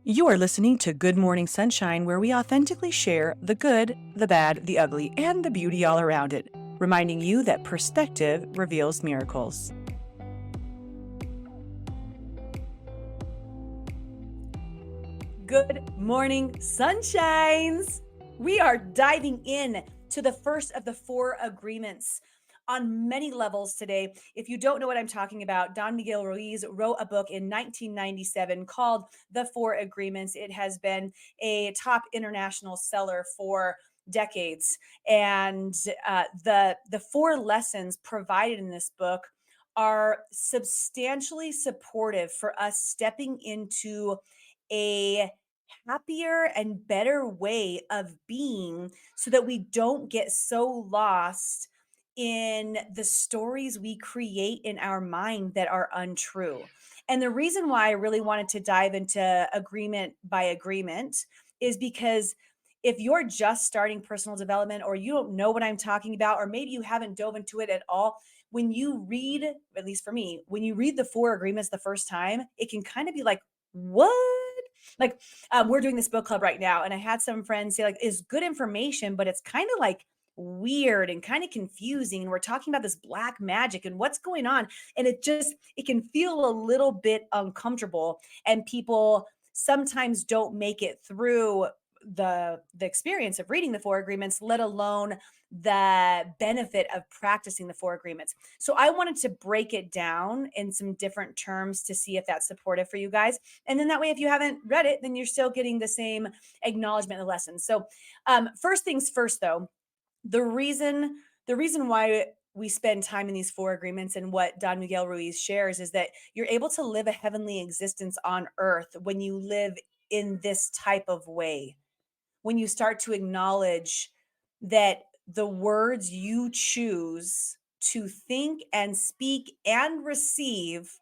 You are listening to Good Morning Sunshine, where we authentically share the good, the bad, the ugly, and the beauty all around it, reminding you that perspective reveals miracles. Good morning, sunshines! We are diving in to the first of the 4 agreements on many levels today. If you don't know what I'm talking about, Don Miguel Ruiz wrote a book in 1997 called The 4 Agreements. It has been a top international seller for decades. And the 4 lessons provided in this book are substantially supportive for us stepping into a happier and better way of being so that we don't get so lost in the stories we create in our mind that are untrue. And the reason why I really wanted to dive into agreement by agreement is because if you're just starting personal development or you don't know what I'm talking about, or maybe you haven't dove into it at all, when you read, at least for me, when you read the 4 agreements the first time, it can kind of be like, what? Like, we're doing this book club right now, and I had some friends say, like, it's good information, but it's kind of like weird and kind of confusing. And we're talking about this black magic and what's going on. And it can feel a little bit uncomfortable. And people sometimes don't make it through the experience of reading the 4 agreements, let alone the benefit of practicing the 4 agreements. So I wanted to break it down in some different terms to see if that's supportive for you guys. And then that way, if you haven't read it, then you're still getting the same acknowledgement of the lesson. So first things first, though, the reason why we spend time in these 4 agreements and what Don Miguel Ruiz shares is that you're able to live a heavenly existence on earth when you live in this type of way. When you start to acknowledge that the words you choose to think and speak and receive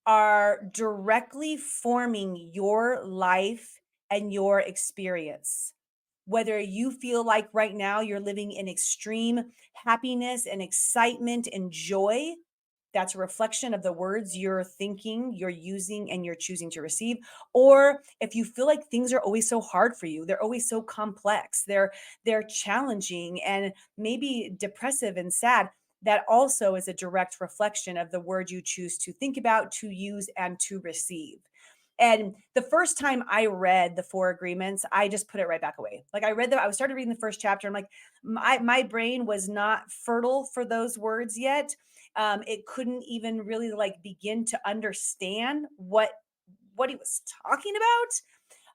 are directly forming your life and your experience. Whether you feel like right now you're living in extreme happiness and excitement and joy, that's a reflection of the words you're thinking, you're using, and you're choosing to receive. Or if you feel like things are always so hard for you, they're always so complex, they're challenging and maybe depressive and sad, that also is a direct reflection of the word you choose to think about, to use, and to receive. And the first time I read the 4 agreements, I just put it right back away. Like I started reading the first chapter. I'm like, my brain was not fertile for those words yet. It couldn't even really like begin to understand what he was talking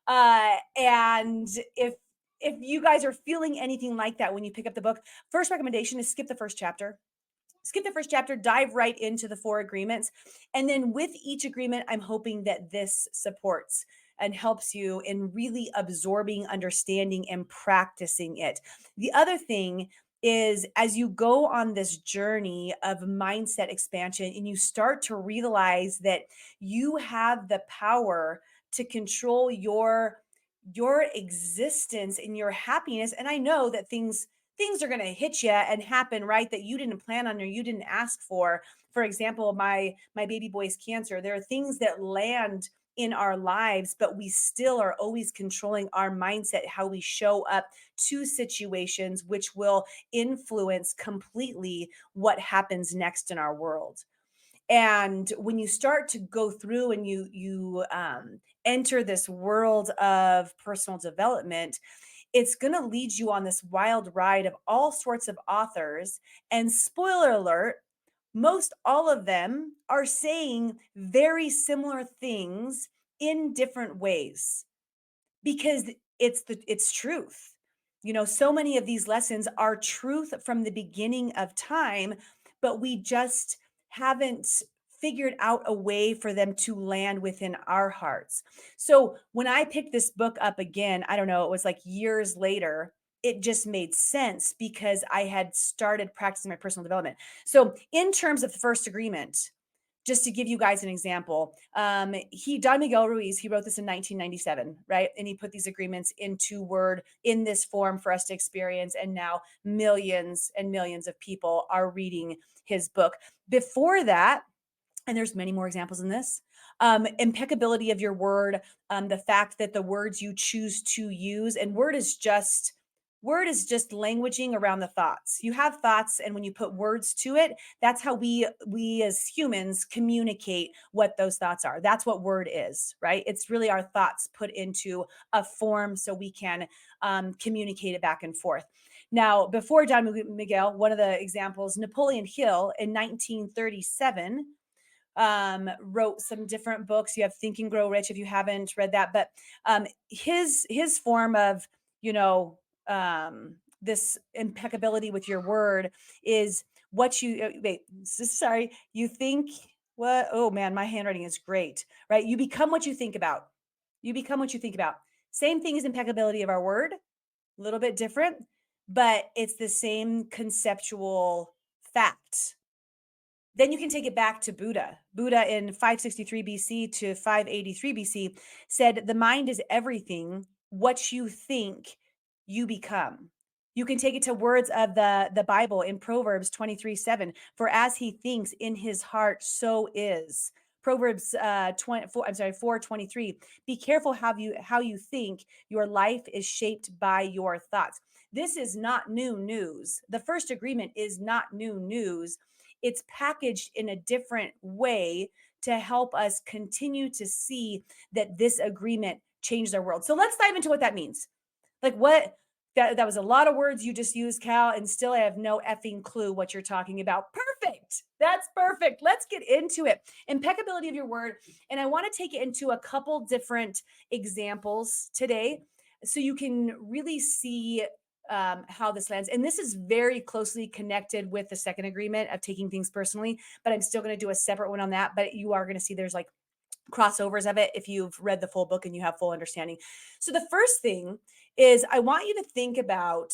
about. And if you guys are feeling anything like that when you pick up the book, first recommendation is skip the first chapter, dive right into the 4 agreements. And then with each agreement, I'm hoping that this supports and helps you in really absorbing, understanding, and practicing it. The other thing is, as you go on this journey of mindset expansion and you start to realize that you have the power to control your existence and your happiness. And I know that things are going to hit you and happen, right, that you didn't plan on or you didn't ask for. For example, my baby boy's cancer. There are things that land in our lives, but we still are always controlling our mindset, how we show up to situations, which will influence completely what happens next in our world. And when you start to go through and you enter this world of personal development, it's going to lead you on this wild ride of all sorts of authors. And spoiler alert, most all of them are saying very similar things in different ways because it's truth. You know, so many of these lessons are truth from the beginning of time, but we just haven't figured out a way for them to land within our hearts. So when I picked this book up again, I don't know, it was like years later, it just made sense because I had started practicing my personal development. So in terms of the first agreement, just to give you guys an example, Don Miguel Ruiz, he wrote this in 1997, right? And he put these agreements into word in this form for us to experience. And now millions and millions of people are reading his book. Before that, and there's many more examples in this. Impeccability of your word, the fact that the words you choose to use, and word is just languaging around the thoughts. You have thoughts, and when you put words to it, that's how we as humans communicate what those thoughts are. That's what word is, right? It's really our thoughts put into a form so we can communicate it back and forth. Now, before John Miguel, one of the examples, Napoleon Hill in 1937 wrote some different books. You have Think and Grow Rich if you haven't read that, but his form of, you know, this impeccability with your word is what you wait. Sorry, you think what? Oh man, my handwriting is great. Right, you become what you think about. You become what you think about. Same thing as impeccability of our word, a little bit different, but it's the same conceptual fact. Then you can take it back to Buddha. Buddha in 563 BC to 583 BC said, "The mind is everything. What you think, you become." You can take it to words of the Bible in Proverbs 23:7. For as he thinks in his heart, so is. Proverbs 24, I'm sorry, 4:23. Be careful how you think. Your life is shaped by your thoughts. This is not new news. The first agreement is not new news. It's packaged in a different way to help us continue to see that this agreement changed our world. So let's dive into what that means. Like what that was a lot of words you just used, Cal, and still I have no effing clue what you're talking about. Perfect. That's perfect. Let's get into it. Impeccability of your word. And I want to take it into a couple different examples today so you can really see how this lands. And this is very closely connected with the second agreement of taking things personally, but I'm still going to do a separate one on that. But you are going to see there's like crossovers of it if you've read the full book and you have full understanding. So the first thing is I want you to think about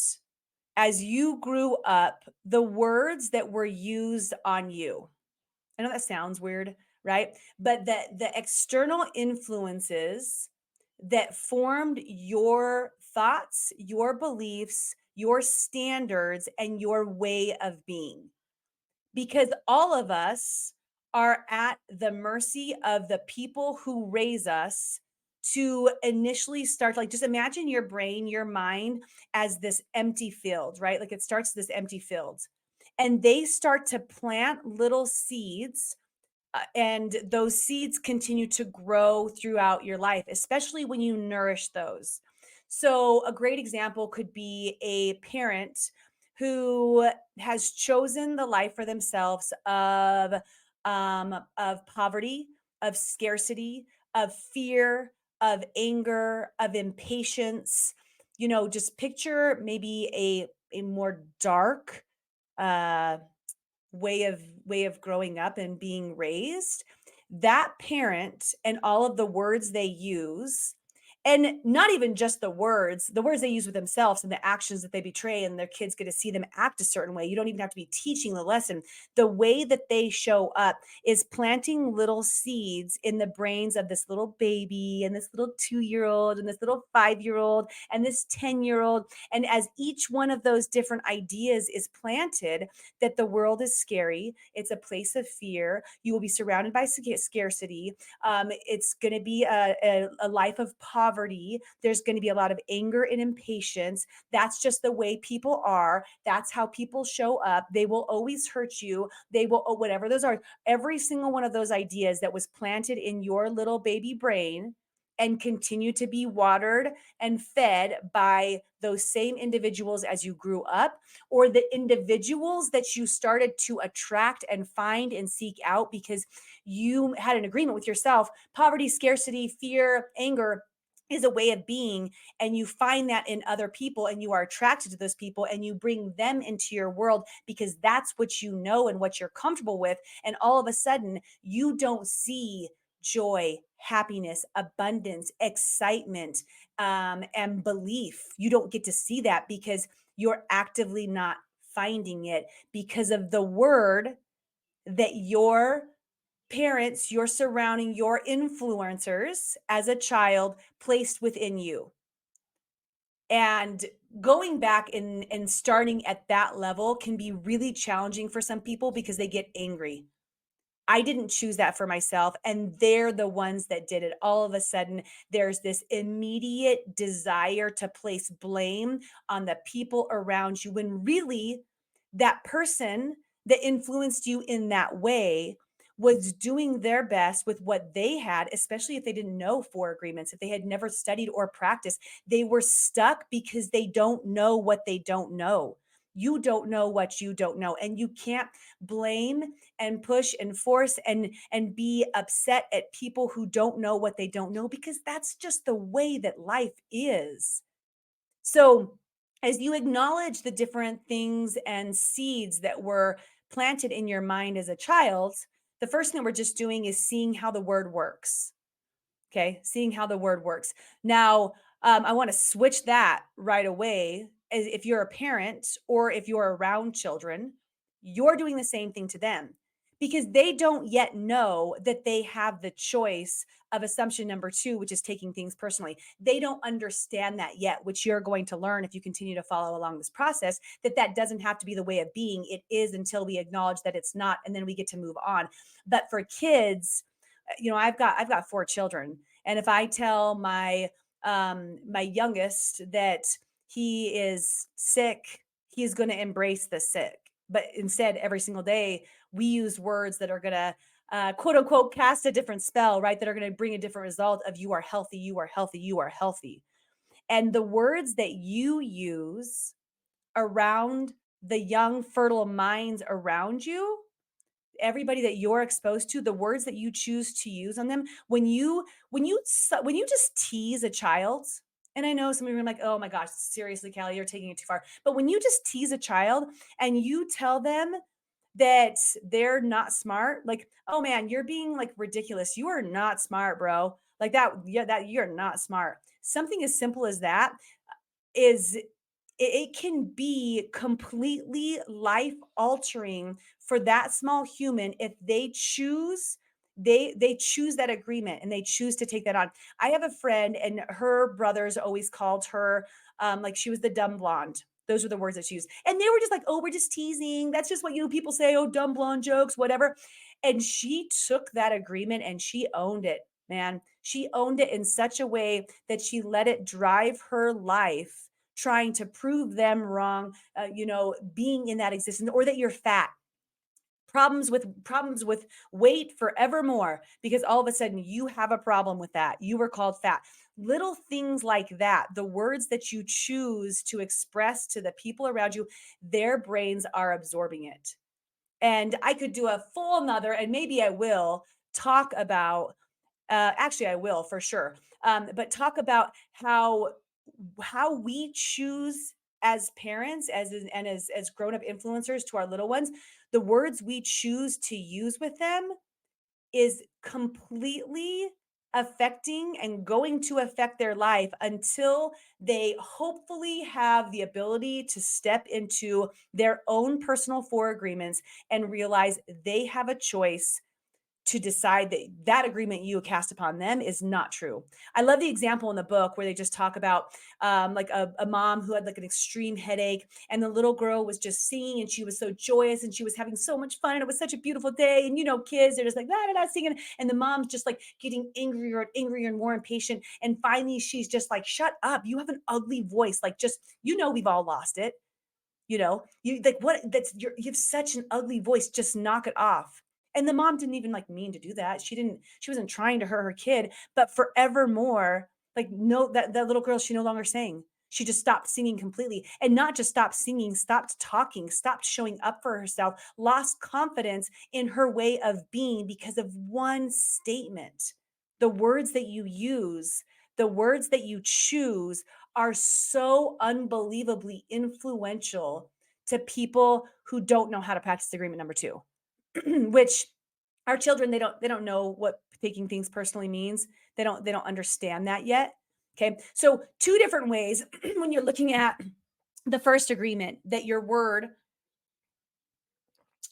as you grew up, the words that were used on you. I know that sounds weird, right? But the external influences that formed your thoughts, your beliefs, your standards, and your way of being. Because all of us are at the mercy of the people who raise us to initially start, like, just imagine your brain, your mind as this empty field, right? Like it starts this empty field. And they start to plant little seeds, and those seeds continue to grow throughout your life, especially when you nourish those. So, a great example could be a parent who has chosen the life for themselves of poverty, of scarcity, of fear, of anger, of impatience. Just picture maybe a more dark uh way of growing up and being raised. That parent and all of the words they use, and not even just the words they use with themselves and the actions that they betray, and their kids get to see them act a certain way. You don't even have to be teaching the lesson. The way that they show up is planting little seeds in the brains of this little baby and this little 2-year old and this little 5-year old and this 10-year old. And as each one of those different ideas is planted, that the world is scary. It's a place of fear. You will be surrounded by scarcity. It's going to be a life of poverty. There's going to be a lot of anger and impatience. That's just the way people are. That's how people show up. They will always hurt you. They will, whatever those are. Every single one of those ideas that was planted in your little baby brain and continue to be watered and fed by those same individuals as you grew up, or the individuals that you started to attract and find and seek out because you had an agreement with yourself. Poverty, scarcity, fear, anger is a way of being, and you find that in other people, and you are attracted to those people, and you bring them into your world because that's what you know and what you're comfortable with. And all of a sudden you don't see joy, happiness, abundance, excitement, and belief. You don't get to see that because you're actively not finding it because of the word that your parents, your surrounding, your influencers as a child placed within you. And going back and starting at that level can be really challenging for some people because they get angry. I didn't choose that for myself, and they're the ones that did it. All of a sudden, there's this immediate desire to place blame on the people around you when really that person that influenced you in that way was doing their best with what they had, especially if they didn't know four agreements, if they had never studied or practiced. They were stuck because they don't know what they don't know. You don't know what you don't know, and you can't blame and push and force and be upset at people who don't know what they don't know, because that's just the way that life is. So, as you acknowledge the different things and seeds that were planted in your mind as a child, the first thing we're just doing is seeing how the word works. Okay, seeing how the word works. Now, I want to switch that right away. If you're a parent or if you're around children, you're doing the same thing to them because they don't yet know that they have the choice of assumption number two, which is taking things personally. They don't understand that yet, which you're going to learn if you continue to follow along this process, that that doesn't have to be the way of being. It is until we acknowledge that it's not, and then we get to move on. But for kids, I've got four children, and if I tell my youngest that he is sick, he's going to embrace the sick. But instead, every single day, we use words that are going to quote unquote cast a different spell, right? That are going to bring a different result of you are healthy, you are healthy, you are healthy. And the words that you use around the young, fertile minds around you, everybody that you're exposed to, the words that you choose to use on them, when you just tease a child, and I know some of you are like, oh my gosh, seriously, Callie, you're taking it too far. But when you just tease a child and you tell them that they're not smart, like, oh man, you're being like ridiculous, you are not smart, bro, like that, yeah, that you're not smart, something as simple as that is it can be completely life altering for that small human if they choose that agreement and they choose to take that on. I have a friend and her brothers always called her like she was the dumb blonde. Those were the words that she used. And they were just like, oh, we're just teasing. That's just what people say. Oh, dumb blonde jokes, whatever. And she took that agreement and she owned it, man. She owned it in such a way that she let it drive her life, trying to prove them wrong, being in that existence, or that you're fat. Problems with weight forevermore because all of a sudden you have a problem with that. You were called fat. Little things like that, the words that you choose to express to the people around you, their brains are absorbing it. And I could do a full another, and maybe I will talk about, actually, I will for sure. But talk about how we choose as parents, as grown up influencers to our little ones, the words we choose to use with them is completely affecting and going to affect their life until they hopefully have the ability to step into their own personal four agreements and realize they have a choice to decide that that agreement you cast upon them is not true. I love the example in the book where they just talk about like a mom who had like an extreme headache, and the little girl was just singing and she was so joyous and she was having so much fun and it was such a beautiful day. And kids, they're just like da da da singing, and the mom's just like getting angrier and angrier and more impatient. And finally, she's just like, "Shut up! You have an ugly voice. Like, just we've all lost it. You like what you have such an ugly voice, just knock it off." And the mom didn't even like mean to do that. She wasn't trying to hurt her kid, but forevermore, like, no, that little girl, she no longer sang. She just stopped singing completely, and not just stopped singing, stopped talking, stopped showing up for herself, lost confidence in her way of being because of one statement. The words that you use, the words that you choose are so unbelievably influential to people who don't know how to practice agreement number two, which our children, they don't know what taking things personally means. They don't understand that yet. Okay, so two different ways when you're looking at the first agreement that your word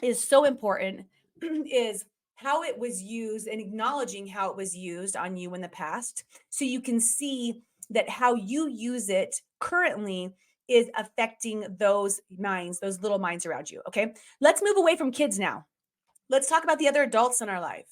is so important is how it was used and acknowledging how it was used on you in the past, so you can see that how you use it currently is affecting those little minds around you. Okay, let's move away from kids now. Let's talk about the other adults in our life.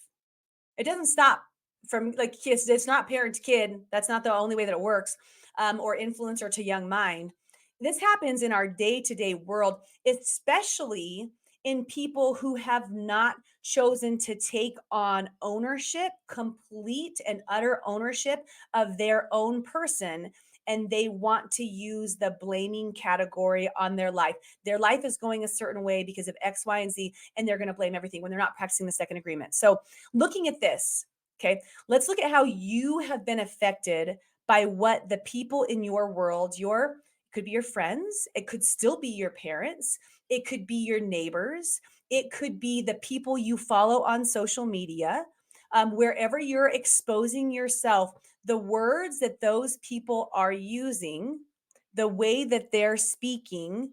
It doesn't stop from like kids. It's not parent to kid. That's not the only way that it works, or influencer to young mind. This happens in our day to day world, especially in people who have not chosen to take on ownership, complete and utter ownership of their own person. And they want to use the blaming category on their life. Their life is going a certain way because of X, Y, and Z, and they're going to blame everything when they're not practicing the second agreement. So, looking at this, okay, let's look at how you have been affected by what the people in your world, your could be your friends, it could still be your parents, it could be your neighbors, it could be the people you follow on social media. Wherever you're exposing yourself, the words that those people are using, the way that they're speaking,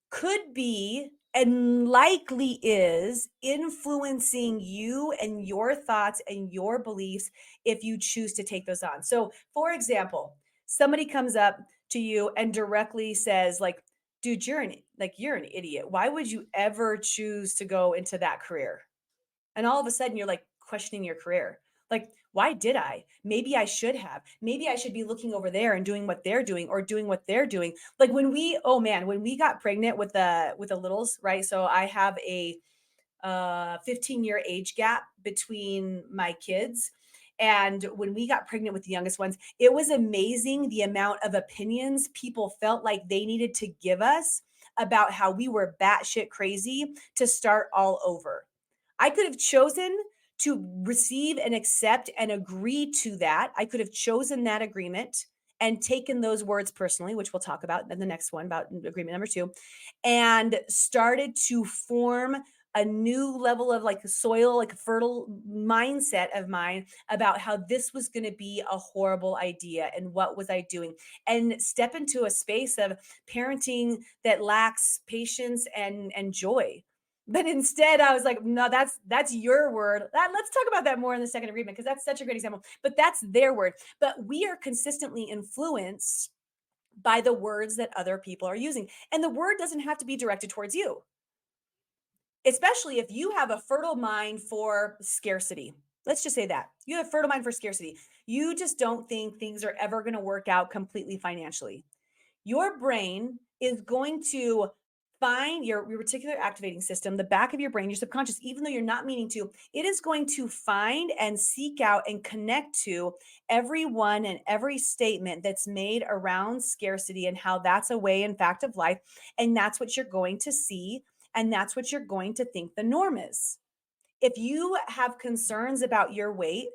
could be and likely is influencing you and your thoughts and your beliefs if you choose to take those on. So, for example, somebody comes up to you and directly says like, "Dude, you're an idiot. Why would you ever choose to go into that career?" And all of a sudden you're like questioning your career. Like, why did I? Maybe I should have. Maybe I should be looking over there and doing what they're doing or doing what they're doing. Like when we, oh man, when we got pregnant with the littles, right? So I have a 15-year age gap between my kids. And when we got pregnant with the youngest ones, it was amazing the amount of opinions people felt like they needed to give us about how we were batshit crazy to start all over. I could have chosen to receive and accept and agree to that. I could have chosen that agreement and taken those words personally, which we'll talk about in the next one about agreement number two, and started to form a new level of like soil, like a fertile mindset of mine about how this was going to be a horrible idea and what was I doing, and step into a space of parenting that lacks patience and joy. But instead, I was like, no, that's your word. Let's talk about that more in the second agreement because that's such a great example. But that's their word. But we are consistently influenced by the words that other people are using. And the word doesn't have to be directed towards you, especially if you have a fertile mind for scarcity. Let's just say that you have a fertile mind for scarcity. You just don't think things are ever going to work out completely financially. Your brain is going to find your reticular activating system, the back of your brain, your subconscious, even though you're not meaning to, it is going to find and seek out and connect to every one and every statement that's made around scarcity and how that's a way, in fact, of life. And that's what you're going to see. And that's what you're going to think the norm is. If you have concerns about your weight,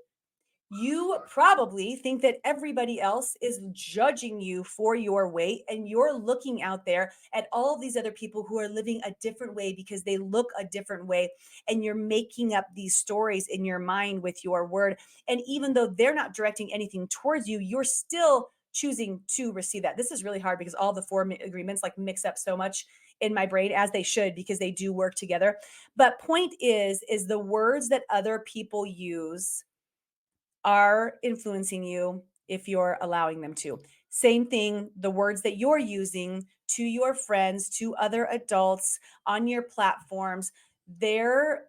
you probably think that everybody else is judging you for your weight, and you're looking out there at all of these other people who are living a different way because they look a different way, and you're making up these stories in your mind with your word. And even though they're not directing anything towards you, you're still choosing to receive that. This is really hard because all the four agreements like mix up so much in my brain, as they should, because they do work together. But point is the words that other people use are influencing you if you're allowing them to. Same thing, the words that you're using to your friends, to other adults on your platforms, they're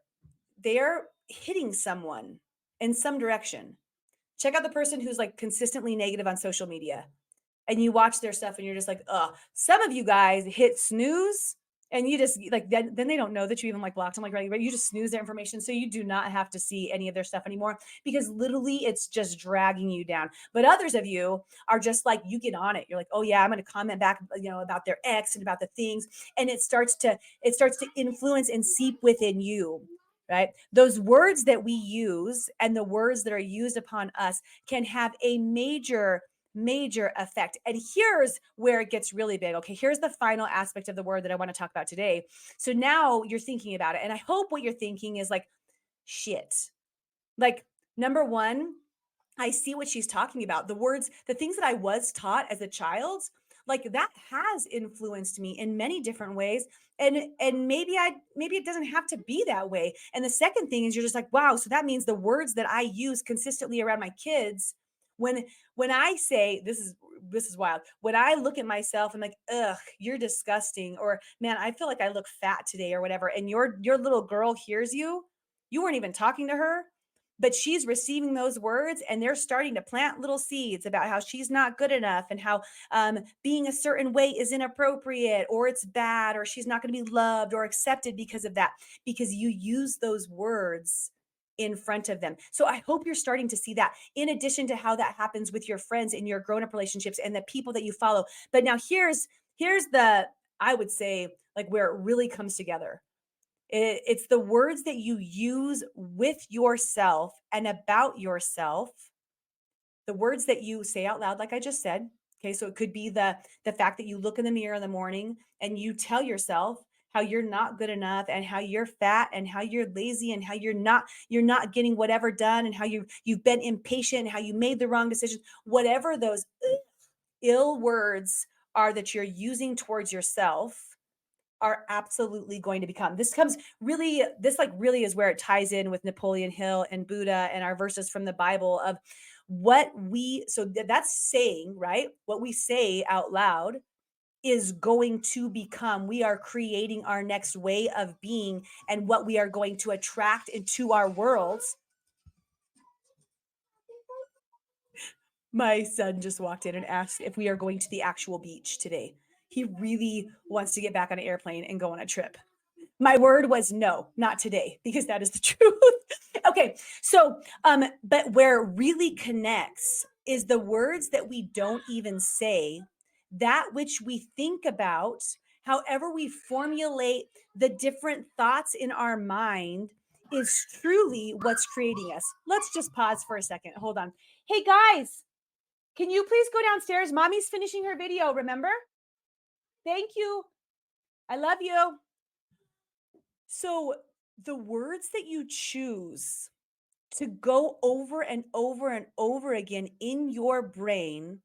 they're hitting someone in some direction. Check out the person who's like consistently negative on social media and you watch their stuff and you're just like, "Ugh." Some of you guys hit snooze and you just like then they don't know that you even like blocked them, like right, you just snooze their information so you do not have to see any of their stuff anymore because literally it's just dragging you down. But others of you are just like you get on it. You're like, "Oh yeah, I'm going to comment back, about their ex and about the things." And it starts to influence and seep within you. Right? Those words that we use and the words that are used upon us can have a major effect. And here's where it gets really big. Okay, here's the final aspect of the word that I want to talk about today. So now you're thinking about it. And I hope what you're thinking is like, shit. Like, number one, I see what she's talking about. The words, the things that I was taught as a child, like that has influenced me in many different ways. And maybe it doesn't have to be that way. And the second thing is you're just like, wow, so that means the words that I use consistently around my kids when when I say this is this is wild. When I look at myself, I'm like, ugh, you're disgusting. Or man, I feel like I look fat today or whatever. And your little girl hears you. You weren't even talking to her, but she's receiving those words and they're starting to plant little seeds about how she's not good enough and how being a certain way is inappropriate or it's bad or she's not going to be loved or accepted because of that, because you use those words in front of them. So I hope you're starting to see that in addition to how that happens with your friends in your grown-up relationships and the people that you follow. But now here's the, I would say, like where it really comes together. It's the words that you use with yourself and about yourself, the words that you say out loud, like I just said. Okay, so it could be the fact that you look in the mirror in the morning and you tell yourself how you're not good enough and how you're fat and how you're lazy and how you're not getting whatever done and how you've been impatient and how you made the wrong decisions. Whatever those ill words are that you're using towards yourself are absolutely going to become. This like really is where it ties in with Napoleon Hill and Buddha and our verses from the Bible of what we, so that's saying, right? What we say out loud is going to become. We are creating our next way of being and what we are going to attract into our worlds. My son just walked in and asked if we are going to the actual beach today. He really wants to get back on an airplane and go on a trip. My word was no, not today, because that is the truth. Okay, so but where it really connects is the words that we don't even say, that which we think about, however we formulate the different thoughts in our mind is truly what's creating us. Let's just pause for a second. Hold on. Hey guys, can you please go downstairs? Mommy's finishing her video, remember? Thank you. I love you. So, the words that you choose to go over and over and over again in your brain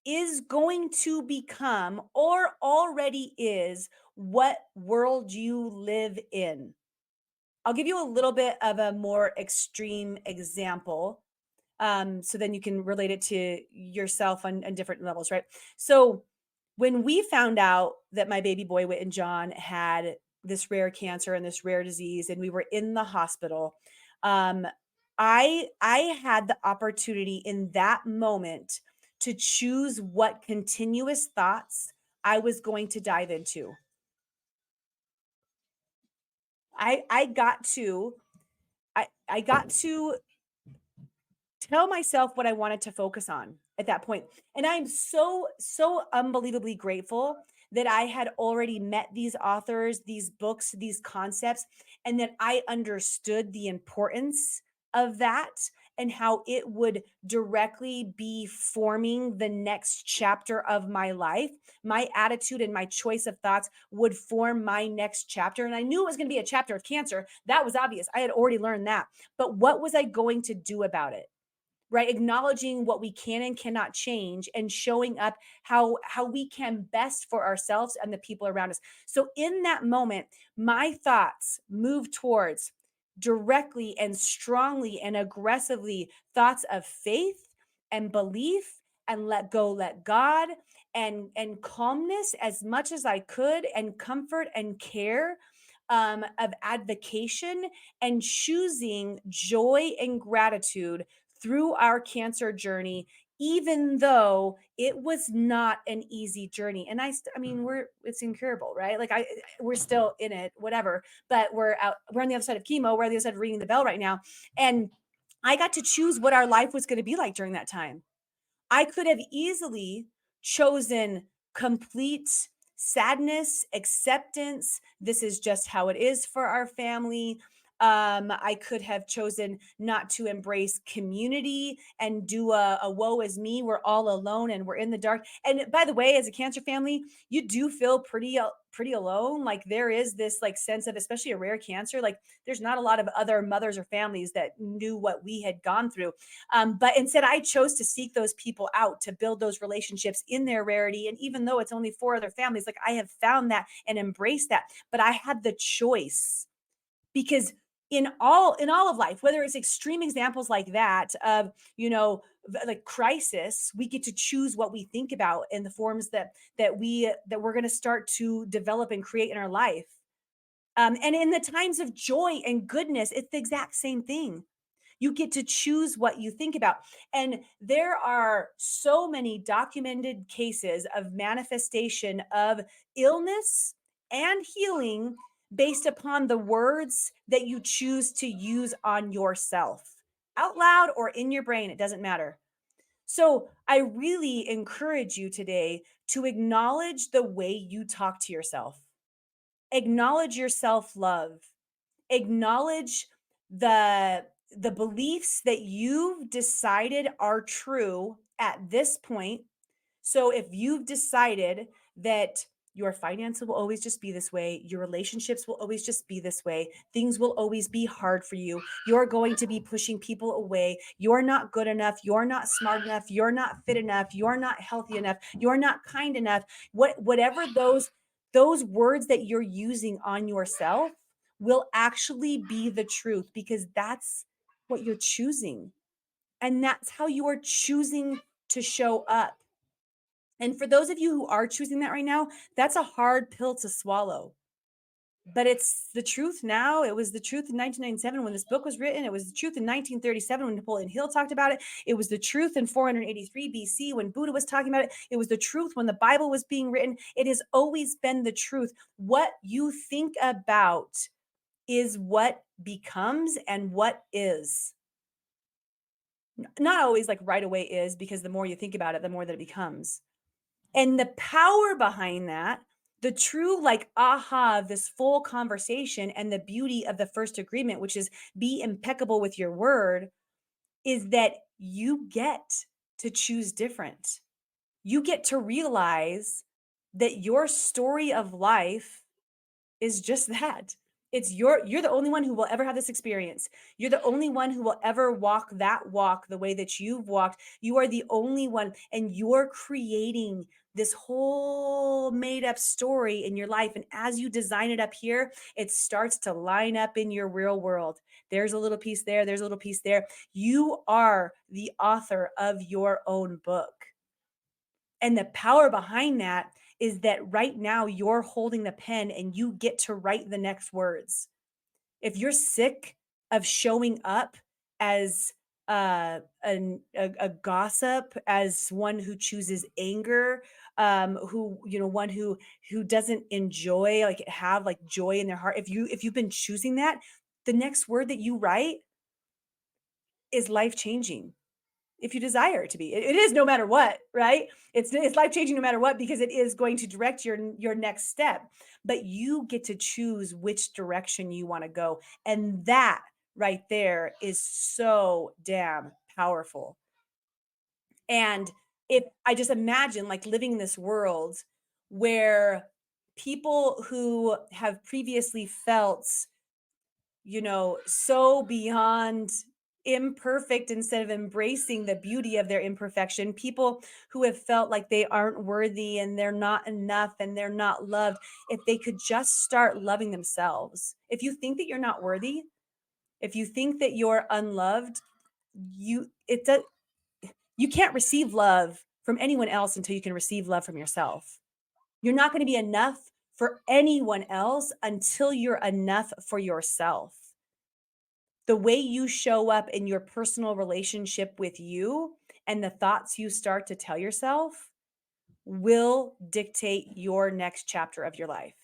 is going to become or already is what world you live in. I'll give you a little bit of a more extreme example. So then you can relate it to yourself on different levels, right? So when we found out that my baby boy Whit and John had this rare cancer and this rare disease, and we were in the hospital, um, I had the opportunity in that moment to choose what continuous thoughts I was going to dive into. I got to I got to tell myself what I wanted to focus on at that point. And I'm so unbelievably grateful that I had already met these authors, these books, these concepts, and that I understood the importance of that and how it would directly be forming the next chapter of my life. My attitude and my choice of thoughts would form my next chapter. And I knew it was going to be a chapter of cancer. That was obvious. I had already learned that. But what was I going to do about it? Right, acknowledging what we can and cannot change and showing up how we can best for ourselves and the people around us. So in that moment, my thoughts move towards directly and strongly and aggressively thoughts of faith and belief and let go, let God, and calmness as much as I could, and comfort and care, of advocation and choosing joy and gratitude through our cancer journey, even though it was not an easy journey. And I mean, it's incurable, right? Like we're still in it, whatever, but we're on the other side of chemo. We're on the other side of ringing the bell right now. And I got to choose what our life was going to be like during that time. I could have easily chosen complete sadness, acceptance. This is just how it is for our family. I could have chosen not to embrace community and do a woe is me. We're all alone and we're in the dark. And by the way, as a cancer family, you do feel pretty alone. Like there is this like sense of, especially a rare cancer, like there's not a lot of other mothers or families that knew what we had gone through. But instead, I chose to seek those people out to build those relationships in their rarity. And even though it's only 4 other families, like I have found that and embraced that. But I had the choice because in all of life, whether it's extreme examples like that of, like crisis, we get to choose what we think about in the forms that we're going to start to develop and create in our life. And in the times of joy and goodness, it's the exact same thing. You get to choose what you think about. And there are so many documented cases of manifestation of illness and healing based upon the words that you choose to use on yourself, out loud or in your brain, it doesn't matter. So I really encourage you today to acknowledge the way you talk to yourself, acknowledge your self love, acknowledge the beliefs that you've decided are true at this point. So if you've decided that your finances will always just be this way, your relationships will always just be this way, things will always be hard for you, you're going to be pushing people away, you're not good enough, you're not smart enough, you're not fit enough, you're not healthy enough, you're not kind enough, whatever those words that you're using on yourself will actually be the truth, because that's what you're choosing, and that's how you are choosing to show up. And for those of you who are choosing that right now, that's a hard pill to swallow. But it's the truth now. It was the truth in 1997 when this book was written. It was the truth in 1937 when Napoleon Hill talked about it. It was the truth in 483 BC when Buddha was talking about it. It was the truth when the Bible was being written. It has always been the truth. What you think about is what becomes and what is. Not always like right away is, because the more you think about it, the more that it becomes. And the power behind that, the true like aha of this full conversation and the beauty of the first agreement, which is be impeccable with your word, is that you get to choose different. You get to realize that your story of life is just that. You're the only one who will ever have this experience. You're the only one who will ever walk that walk the way that you've walked. You are the only one, and you're creating this whole made up story in your life. And as you design it up here, it starts to line up in your real world. There's a little piece there, there's a little piece there. You are the author of your own book. And the power behind that is that right now you're holding the pen and you get to write the next words. If you're sick of showing up as a gossip, as one who chooses anger, one who doesn't enjoy, like have like joy in their heart. If you've been choosing that, the next word that you write is life changing, if you desire it to be. It is no matter what, right? It's life changing no matter what, because it is going to direct your next step. But you get to choose which direction you want to go, and that right there is so damn powerful. And if I just imagine like living in this world where people who have previously felt, so beyond imperfect, instead of embracing the beauty of their imperfection, people who have felt like they aren't worthy and they're not enough and they're not loved, if they could just start loving themselves. If you think that you're not worthy, if you think that you're unloved, it does you can't receive love from anyone else until you can receive love from yourself. You're not going to be enough for anyone else until you're enough for yourself. The way you show up in your personal relationship with you and the thoughts you start to tell yourself will dictate your next chapter of your life.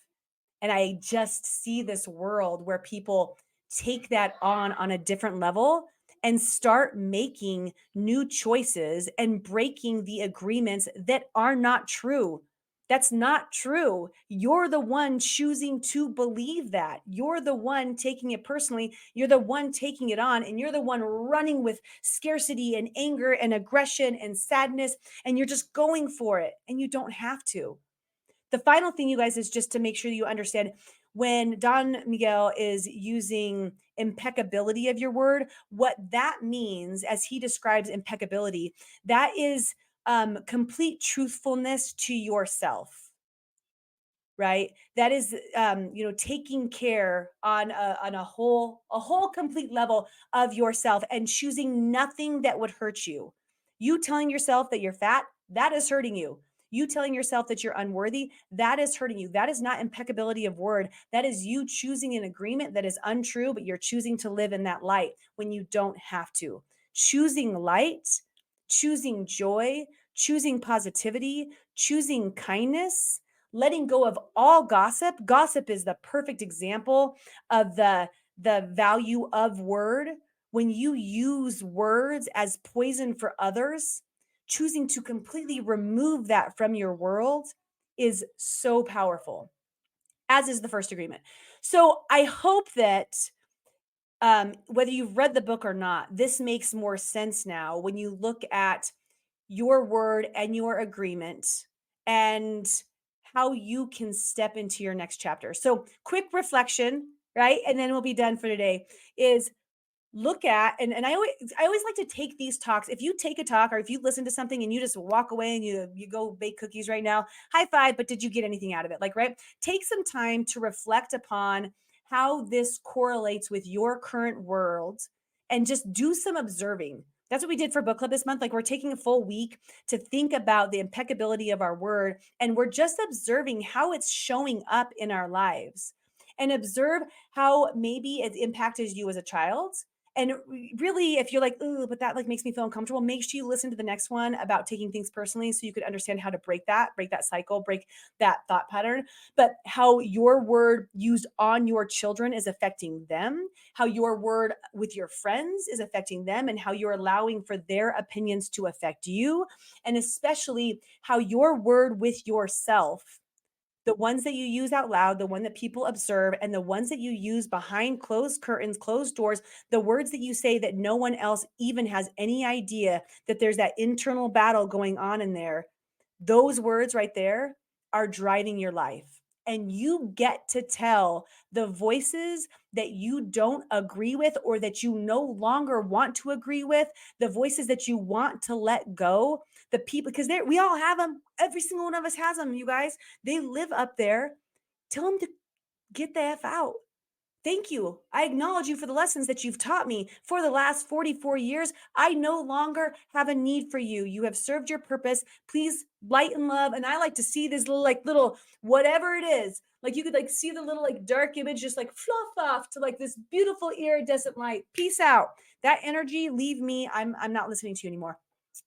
And I just see this world where people take that on a different level and start making new choices and breaking the agreements that are not true. That's not true. You're the one choosing to believe that. You're the one taking it personally. You're the one taking it on, and you're the one running with scarcity and anger and aggression and sadness, and you're just going for it, and you don't have to. The final thing, you guys, is just to make sure you understand when Don Miguel is using impeccability of your word, what that means as he describes impeccability, that is complete truthfulness to yourself. right? That is, taking care on a whole complete level of yourself and choosing nothing that would hurt you. You telling yourself that you're fat, that is hurting you. You telling yourself that you're unworthy, that is hurting you. That is not impeccability of word. That is you choosing an agreement that is untrue, but you're choosing to live in that light when you don't have to. Choosing light, choosing joy, choosing positivity, choosing kindness, letting go of all gossip. Gossip is the perfect example of the value of word. When you use words as poison for others, choosing to completely remove that from your world is so powerful, as is the first agreement. So I hope that whether you've read the book or not, this makes more sense now when you look at your word and your agreement and how you can step into your next chapter. So, quick reflection, right? And then we'll be done for today is look at and I always like to take these talks. If you take a talk or if you listen to something and you just walk away and you go bake cookies right now, high five, but did you get anything out of it? Like, right? Take some time to reflect upon how this correlates with your current world and just do some observing. That's what we did for book club this month. Like, we're taking a full week to think about the impeccability of our word, and we're just observing how it's showing up in our lives, and observe how maybe it impacted you as a child. And really, if you're like, "Ooh, but that like makes me feel uncomfortable," make sure you listen to the next one about taking things personally so you could understand how to break that cycle, break that thought pattern. But how your word used on your children is affecting them, how your word with your friends is affecting them, and how you're allowing for their opinions to affect you, and especially how your word with yourself, the ones that you use out loud, the one that people observe, and the ones that you use behind closed curtains, closed doors, the words that you say that no one else even has any idea that there's that internal battle going on in there. Those words right there are driving your life. And you get to tell the voices that you don't agree with or that you no longer want to agree with, the voices that you want to let go, the people, because we all have them. Every single one of us has them, you guys. They live up there. Tell them to get the F out. Thank you. I acknowledge you for the lessons that you've taught me for the last 44 years. I no longer have a need for you. You have served your purpose. Please light and love. And I like to see this little whatever it is. Like, you could like see the little like dark image just like fluff off to like this beautiful iridescent light. Peace out. That energy, leave me. I'm not listening to you anymore.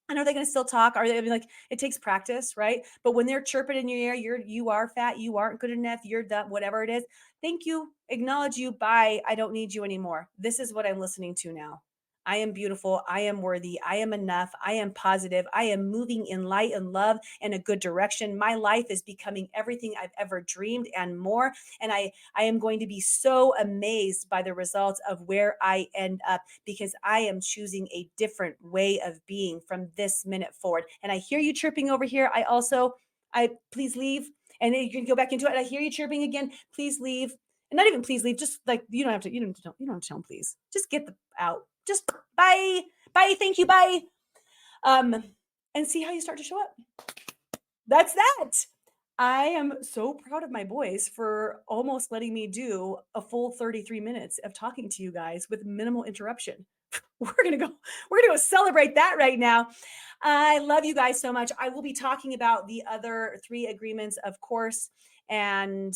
And are they going to still talk? Are they gonna be like, it takes practice, right? But when they're chirping in your ear, you are fat, you aren't good enough, you're done, whatever it is. Thank you, acknowledge you. Bye. I don't need you anymore. This is what I'm listening to now. I am beautiful. I am worthy. I am enough. I am positive. I am moving in light and love in a good direction. My life is becoming everything I've ever dreamed and more. And I am going to be so amazed by the results of where I end up because I am choosing a different way of being from this minute forward. And I hear you chirping over here. I please leave. And then you can go back into it. I hear you chirping again. Please leave. And not even please leave. Just like you don't have to tell them please. Just get the out. Just bye. Bye. Thank you. Bye. Um, and see how you start to show up. That's that. I am so proud of my boys for almost letting me do a full 33 minutes of talking to you guys with minimal interruption. We're gonna go celebrate that right now. I love you guys so much. I will be talking about the other three agreements, of course, and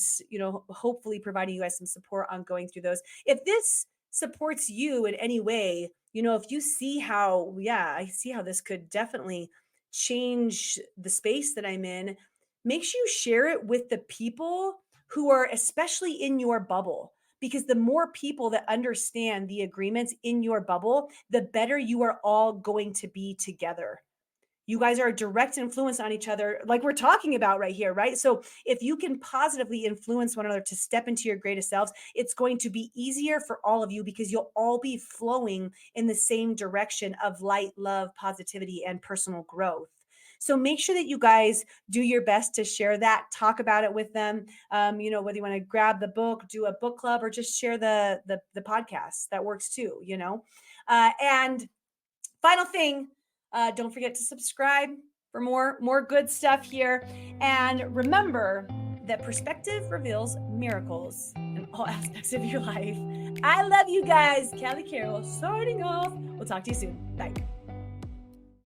hopefully providing you guys some support on going through those. If this supports you in any way, if you see how, yeah, I see how this could definitely change the space that I'm in, make sure you share it with the people who are especially in your bubble, because the more people that understand the agreements in your bubble, the better you are all going to be together. You guys are a direct influence on each other, like we're talking about right here, right? So if you can positively influence one another to step into your greatest selves, it's going to be easier for all of you because you'll all be flowing in the same direction of light, love, positivity, and personal growth. So make sure that you guys do your best to share that, talk about it with them. Whether you want to grab the book, do a book club, or just share the podcast, that works too. And final thing, don't forget to subscribe for more good stuff here. And remember, that perspective reveals miracles in all aspects of your life. I love you guys. Callie Carroll signing off. We'll talk to you soon. Bye.